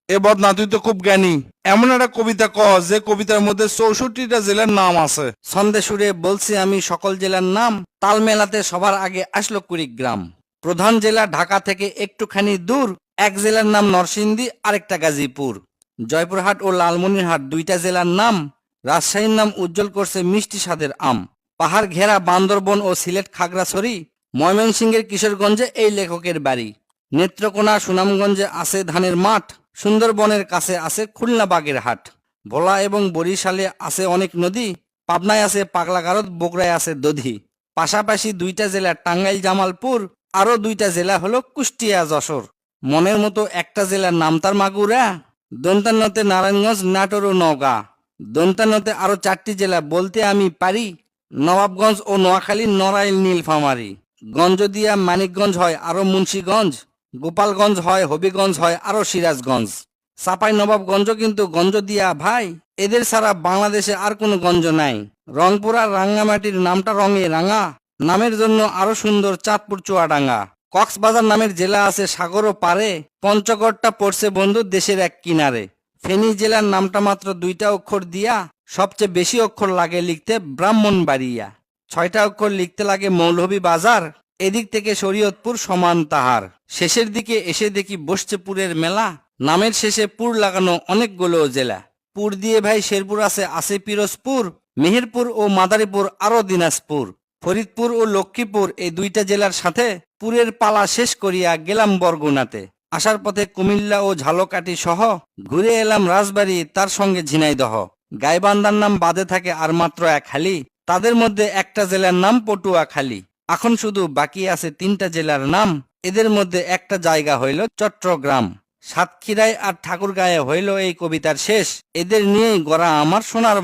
এ বদনা, তুই তো খুব জ্ঞানী। এমন একটা কবিতা ক যে কবিতার মধ্যে 64টা জেলার নাম আছে। ছন্দে সুরে বলছি আমি সকল জেলার নাম, তাল মেলাতে সবার আগে আসলো কুড়িগ্রাম। প্রধান জেলা ঢাকা থেকে একটুখানি দূর, এক জেলার নাম নরসিংদী, আরেকটা গাজীপুর। জয়পুরহাট ও লালমনিরহাট দুইটা জেলার নাম, রাজশাহীর নাম উজ্জ্বল করছে মিষ্টি স্বাদের আম। পাহাড় ঘেরা বান্দরবন ও সিলেট খাগড়াছড়ি, ময়মনসিংহের কিশোরগঞ্জে এই লেখকের বাড়ি। নেত্রকোনা সুনামগঞ্জে আছে ধানের মাঠ, সুন্দরবনের কাছে আছে খুলনা বাগের হাট। ভোলা এবং বরিশালে আছে অনেক নদী, পাবনায় আছে পাগলা গারদ, বগুড়ায় আছে দধি। পাশাপাশি দুইটা জেলা টাঙ্গাইল জামালপুর, আরো দুইটা জেলা হলো কুষ্টিয়া যশোর। মনের মতো একটা জেলার নাম তার মাগুরা, দন্তান্নতে নারায়ণগঞ্জ, নাটোর ও নওগাঁ। দন্তান্নতে আরো 4টি জেলা বলতে আমি পারি, নবাবগঞ্জ ও নোয়াখালী, নড়াইল, নীলফামারী। গঞ্জদিয়া মানিকগঞ্জ হয় আরো মুন্সীগঞ্জ, গোপালগঞ্জ হয়, হবিগঞ্জ হয় আরো সিরাজগঞ্জ। চাপাই নবাবগঞ্জ কিন্তু গঞ্জ দিয়া ভাই, এদের ছাড়া বাংলাদেশে আর কোনো গঞ্জ নাই। রংপুর আর রাঙ্গামাটির নামটা রঙে রাঙা, নামের জন্য আরো সুন্দর চাঁদপুর চুয়াডাঙ্গা। কক্সবাজার নামের জেলা আছে সাগরও পারে, পঞ্চগড়টা পড়ছে বন্ধু দেশের এক কিনারে। ফেনী জেলার নামটা মাত্র 2টা অক্ষর দিয়া, সবচেয়ে বেশি অক্ষর লাগে লিখতে ব্রাহ্মণবাড়িয়া। 6টা অক্ষর লিখতে লাগে মৌলভীবাজার, এদিক থেকে শরীয়তপুর সমান তাহার। শেষের দিকে এসে দেখি বসছে পুরের মেলা, নামের শেষে পুর লাগানো অনেকগুলো জেলা। পুর দিয়ে ভাই শেরপুর আছে পিরোজপুর, মেহেরপুর ও মাদারীপুর, আরো দিনাজপুর। ফরিদপুর ও লক্ষ্মীপুর এই দুইটা জেলার সাথে পুরের পালা শেষ করিয়া গেলাম বরগুনাতে। আসার পথে কুমিল্লা ও ঝালকাঠি সহ ঘুরে এলাম রাজবাড়ী, তার সঙ্গে ঝিনাইদহ। গাইবান্ধার নাম বাদে থাকে আর মাত্র এক হালি, তাদের মধ্যে একটা জেলার নাম পটুয়াখালী। এখন শুধু বাকি আছে 3টা জেলার নাম, এদের মধ্যে একটা জায়গা হইল চট্টগ্রাম। সাতক্ষীরায় আর ঠাকুরগাঁয়ে হইল এই কবিতার শেষ। এদের নিয়েই গড়া আমার সোনার